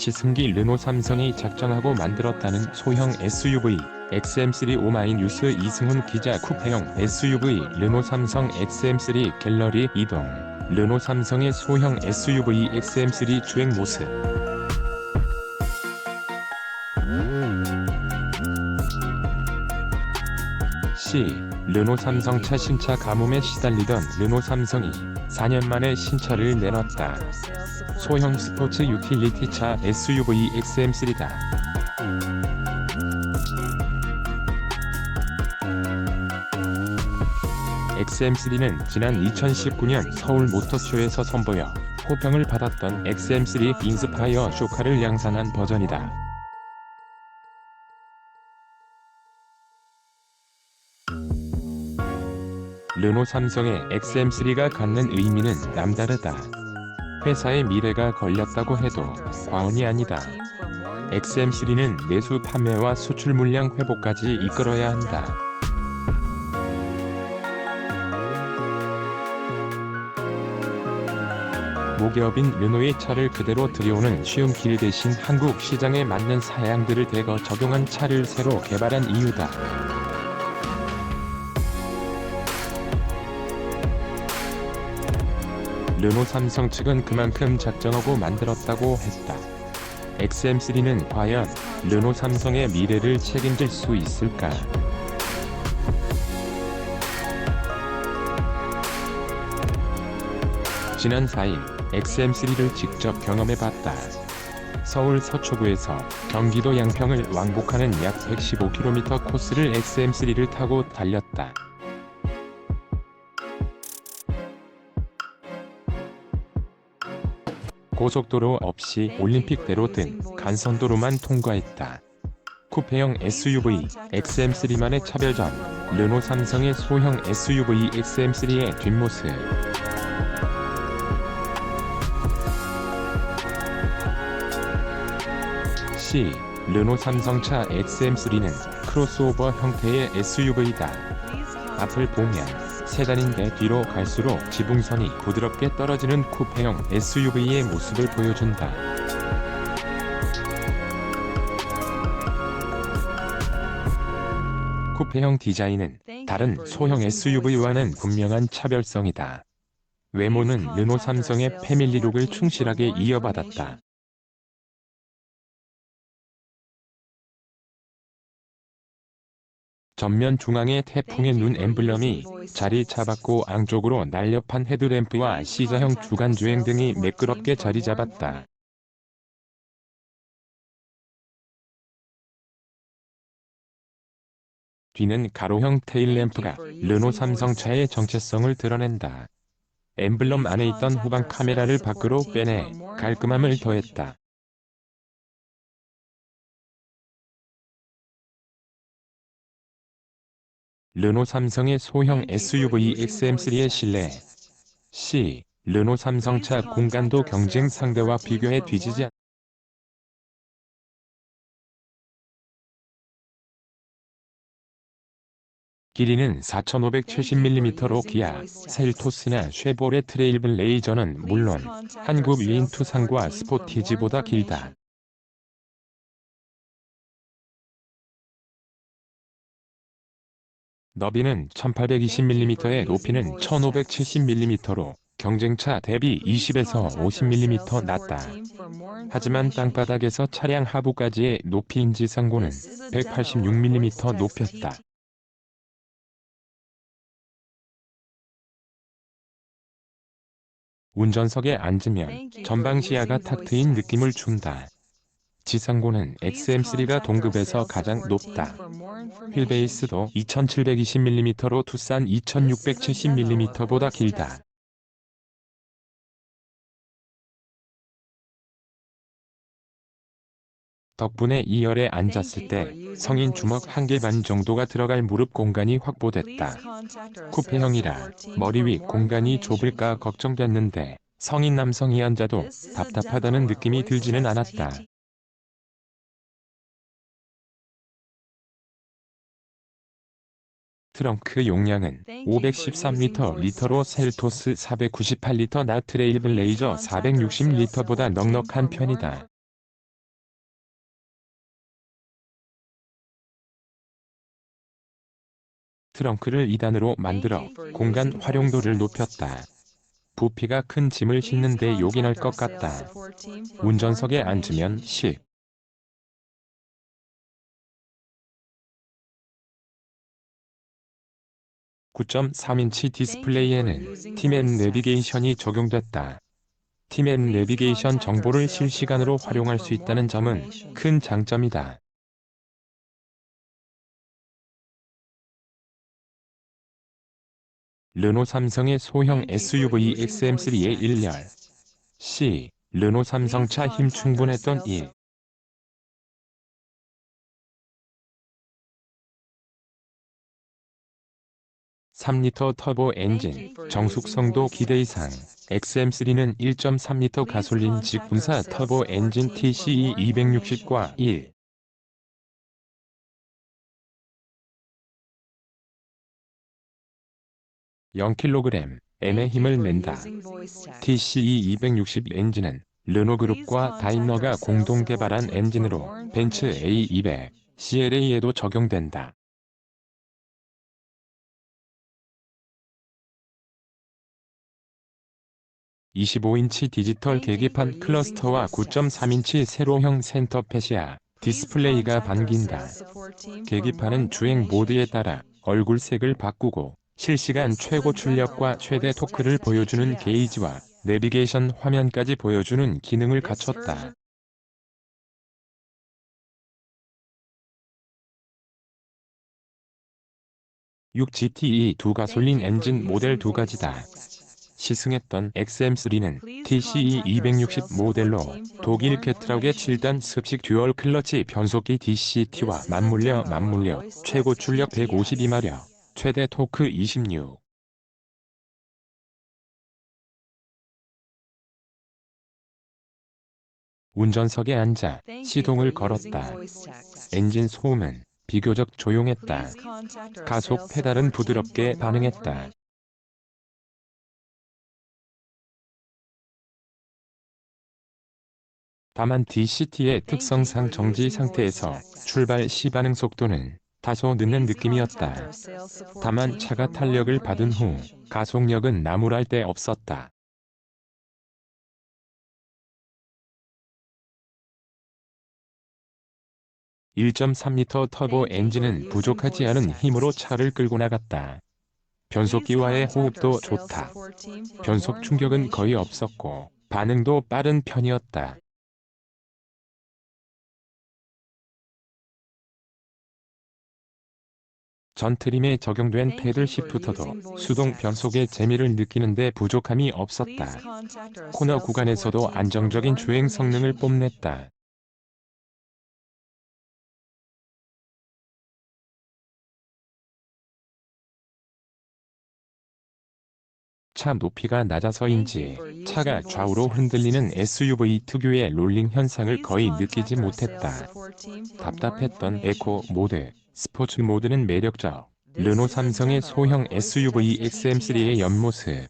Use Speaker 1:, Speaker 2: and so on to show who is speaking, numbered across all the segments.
Speaker 1: 시승기 르노 삼성이 작정하고 만들었다는 소형 SUV XM3 오마이뉴스 이승훈 기자. 쿠페형 SUV 르노 삼성 XM3 갤러리 이동. 르노 삼성의 소형 SUV XM3 주행 모습. 르노 삼성차 신차 가뭄에 시달리던 르노 삼성이 4년 만에 신차를 내놨다. 소형 스포츠 유틸리티차 SUV XM3다. XM3는 지난 2019년 서울 모터쇼에서 선보여 호평을 받았던 XM3 인스파이어 쇼카를 양산한 버전이다. 르노 삼성의 XM3가 갖는 의미는 남다르다. 회사의 미래가 걸렸다고 해도 과언이 아니다. XM3는 내수 판매와 수출 물량 회복까지 이끌어야 한다. 모기업인 르노의 차를 그대로 들여오는 쉬운 길 대신 한국 시장에 맞는 사양들을 대거 적용한 차를 새로 개발한 이유다. 르노 삼성 측은 그만큼 작정하고 만들었다고 했다. XM3는 과연 르노 삼성의 미래를 책임질 수 있을까? 지난 4일 XM3를 직접 경험해봤다. 서울 서초구에서 경기도 양평을 왕복하는 약 115km 코스를 XM3를 타고 달렸다. 고속도로 없이 올림픽대로 등 간선도로만 통과했다. 쿠페형 SUV XM3만의 차별점. 르노 삼성의 소형 SUV XM3의 뒷모습. 르노 삼성차 XM3는 크로스오버 형태의 SUV다. 앞을 보면 세단인데 뒤로 갈수록 지붕선이 부드럽게 떨어지는 쿠페형 SUV의 모습을 보여준다. 쿠페형 디자인은 다른 소형 SUV와는 분명한 차별성이다. 외모는 르노 삼성의 패밀리룩을 충실하게 이어받았다. 전면 중앙에 태풍의 눈 엠블럼이 자리 잡았고 안쪽으로 날렵한 헤드램프와 C자형 주간주행 등이 매끄럽게 자리 잡았다. 뒤는 가로형 테일램프가 르노 삼성차의 정체성을 드러낸다. 엠블럼 안에 있던 후방 카메라를 밖으로 빼내 깔끔함을 더했다. 르노 삼성의 소형 SUV XM3의 실내. 르노 삼성차 공간도 경쟁 상대와 비교해 뒤지지 않는다. 길이는 4570mm로 기아, 셀토스나 쉐보레 트레일블레이저는 물론 한국 위인 투상과 스포티지보다 길다. 너비는 1820mm에 높이는 1570mm로 경쟁차 대비 20에서 50mm 낮다. 하지만 땅바닥에서 차량 하부까지의 높이 인지상고는 186mm 높였다. 운전석에 앉으면 전방 시야가 탁 트인 느낌을 준다. 지상고는 XM3가 동급에서 가장 높다. 휠베이스도 2720mm로 투싼 2670mm보다 길다. 덕분에 2열에 앉았을 때 성인 주먹 1개 반 정도가 들어갈 무릎 공간이 확보됐다. 쿠페형이라 머리 위 공간이 좁을까 걱정됐는데 성인 남성이 앉아도 답답하다는 느낌이 들지는 않았다. 트렁크 용량은 513리터로 셀토스 498리터 나 트레일블레이저 460리터보다 넉넉한 편이다. 트렁크를 2단으로 만들어 공간 활용도를 높였다. 부피가 큰 짐을 싣는데 요긴할 것 같다. 운전석에 앉으면 9.3인치 디스플레이에는 팀앤 내비게이션이 적용됐다. 팀앤 내비게이션 정보를 실시간으로 활용할 수 있다는 점은 큰 장점이다. 르노 삼성의 소형 SUV XM3의 1열. 르노 삼성차 힘 충분했던 3리터 터보 엔진, 정숙성도 기대 이상. XM3는 1.3리터 가솔린 직분사 터보 엔진 TCE 260과 0kg의 힘을 낸다. TCE 260 엔진은 르노그룹과 다임러가 공동 개발한 엔진으로 벤츠 A200, CLA에도 적용된다. 25인치 디지털 계기판 클러스터와 9.3인치 세로형 센터패시아 디스플레이가 반긴다. 계기판은 주행 모드에 따라 얼굴색을 바꾸고 실시간 최고 출력과 최대 토크를 보여주는 게이지와 내비게이션 화면까지 보여주는 기능을 갖췄다. 6GTE 두 가솔린 엔진 모델 두 가지다. 시승했던 XM3는 TCE 260 모델로 독일 캐트럭의 7단 습식 듀얼 클러치 변속기 DCT와 맞물려 최고 출력 152마력, 최대 토크 26. 운전석에 앉아 시동을 걸었다. 엔진 소음은 비교적 조용했다. 가속 페달은 부드럽게 반응했다. 다만 DCT의 특성상 정지 상태에서 출발 시 반응 속도는 다소 늦는 느낌이었다. 다만 차가 탄력을 받은 후 가속력은 나무랄 데 없었다. 1.3리터 터보 엔진은 부족하지 않은 힘으로 차를 끌고 나갔다. 변속기와의 호흡도 좋다. 변속 충격은 거의 없었고 반응도 빠른 편이었다. 전 트림에 적용된 패들 시프터도 수동 변속의 재미를 느끼는데 부족함이 없었다. 코너 구간에서도 안정적인 주행 성능을 뽐냈다. 차 높이가 낮아서인지 차가 좌우로 흔들리는 SUV 특유의 롤링 현상을 거의 느끼지 못했다. 답답했던 에코 모드, 스포츠 모드는 매력적. 르노 삼성의 소형 SUV XM3의 옆모습.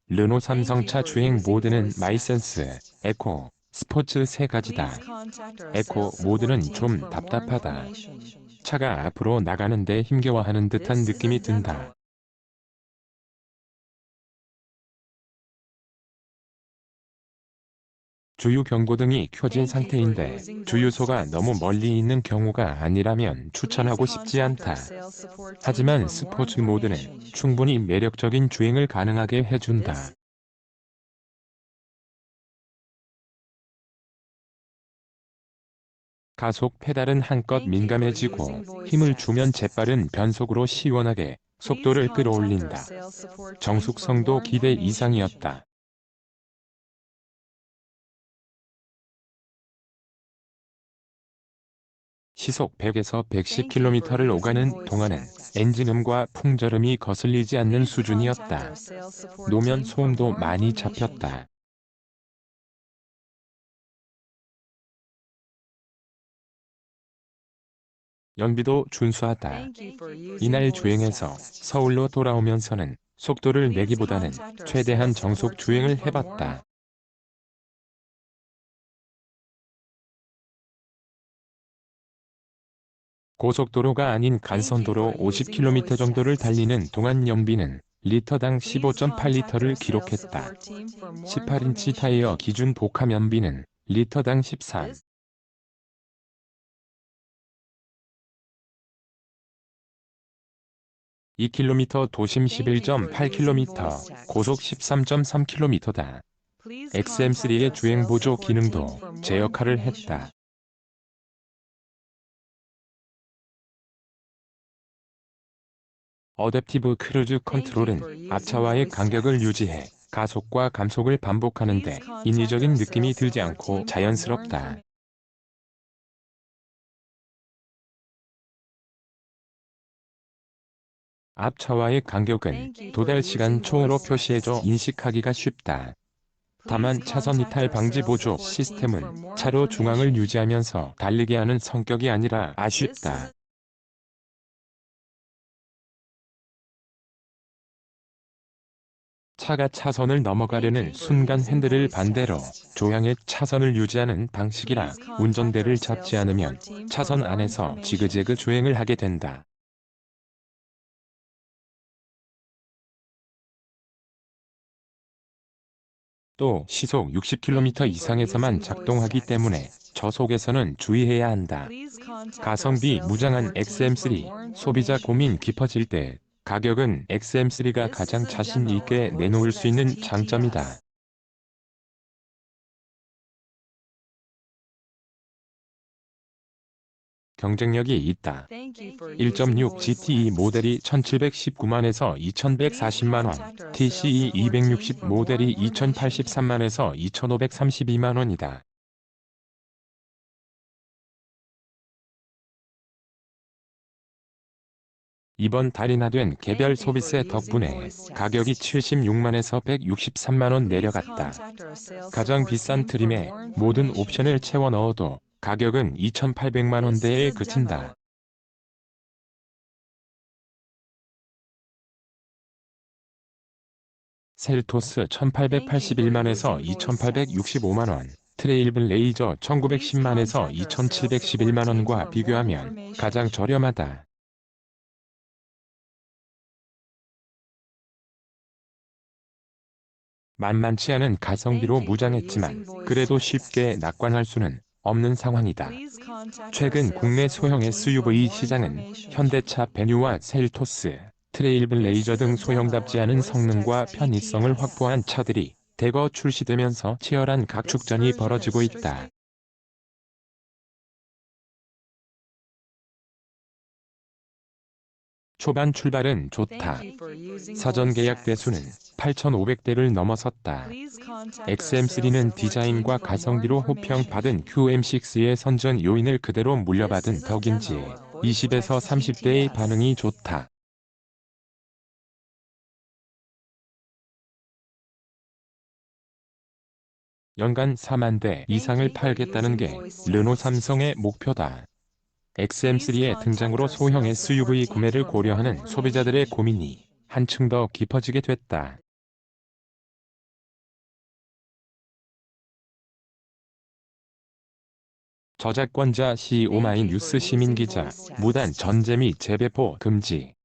Speaker 1: 르노 삼성차 주행 모드는 마이센스, 에코, 스포츠 세 가지다. 에코 모드는 좀 답답하다. 차가 앞으로 나가는데 힘겨워하는 듯한 느낌이 든다. 주유 경고등이 켜진 상태인데 주유소가 너무 멀리 있는 경우가 아니라면 추천하고 싶지 않다. 하지만 스포츠 모드는 충분히 매력적인 주행을 가능하게 해준다. 가속 페달은 한껏 민감해지고 힘을 주면 재빠른 변속으로 시원하게 속도를 끌어올린다. 정숙성도 기대 이상이었다. 시속 100에서 110km를 오가는 동안은 엔진음과 풍절음이 거슬리지 않는 수준이었다. 노면 소음도 많이 잡혔다. 연비도 준수하다. 이날 주행에서 서울로 돌아오면서는 속도를 내기보다는 최대한 정속 주행을 해봤다. 고속도로가 아닌 간선도로 50km 정도를 달리는 동안 연비는 리터당 15.8리터를 기록했다. 18인치 타이어 기준 복합 연비는 리터당 13. 2km 도심 11.8km, 고속 13.3km다. XM3의 주행 보조 기능도 제 역할을 했다. 어댑티브 크루즈 컨트롤은 앞차와의 간격을 유지해 가속과 감속을 반복하는데 인위적인 느낌이 들지 않고 자연스럽다. 앞차와의 간격은 도달 시간 초로 표시해줘 인식하기가 쉽다. 다만 차선 이탈 방지 보조 시스템은 차로 중앙을 유지하면서 달리게 하는 성격이 아니라 아쉽다. 차가 차선을 넘어가려는 순간 핸들을 반대로 조향해 차선을 유지하는 방식이라 운전대를 잡지 않으면 차선 안에서 지그재그 주행을 하게 된다. 또 시속 60km 이상에서만 작동하기 때문에 저속에서는 주의해야 한다. 가성비 무장한 XM3, 소비자 고민 깊어질 때 가격은 XM3가 가장 자신 있게 내놓을 수 있는 장점이다. 경쟁력이 있다. 1.6 GTE 모델이 1719만에서 2140만원, TCE 260 모델이 2083만에서 2532만원이다. 이번 달인하된 개별 소비세 덕분에 가격이 76만에서 163만원 내려갔다. 가장 비싼 트림에 모든 옵션을 채워 넣어도 가격은 2,800만원대에 그친다. 셀토스 1881만에서 2865만원, 트레일블레이저 1910만에서 2711만원과 비교하면 가장 저렴하다. 만만치 않은 가성비로 무장했지만 그래도 쉽게 낙관할 수는 없는 상황이다. 최근 국내 소형 SUV 시장은 현대차 베뉴와 셀토스, 트레일블레이저 등 소형답지 않은 성능과 편의성을 확보한 차들이 대거 출시되면서 치열한 각축전이 벌어지고 있다. 초반 출발은 좋다. 사전 계약 대수는 8,500대를 넘어섰다. XM3는 디자인과 가성비로 호평받은 QM6의 선전 요인을 그대로 물려받은 덕인지 20에서 30대의 반응이 좋다. 연간 4만 대 이상을 팔겠다는 게 르노 삼성의 목표다. XM3의 등장으로 소형 SUV 구매를 고려하는 소비자들의 고민이 한층 더 깊어지게 됐다. 저작권자 C 오마이뉴스 시민기자 무단 전재 및 재배포 금지.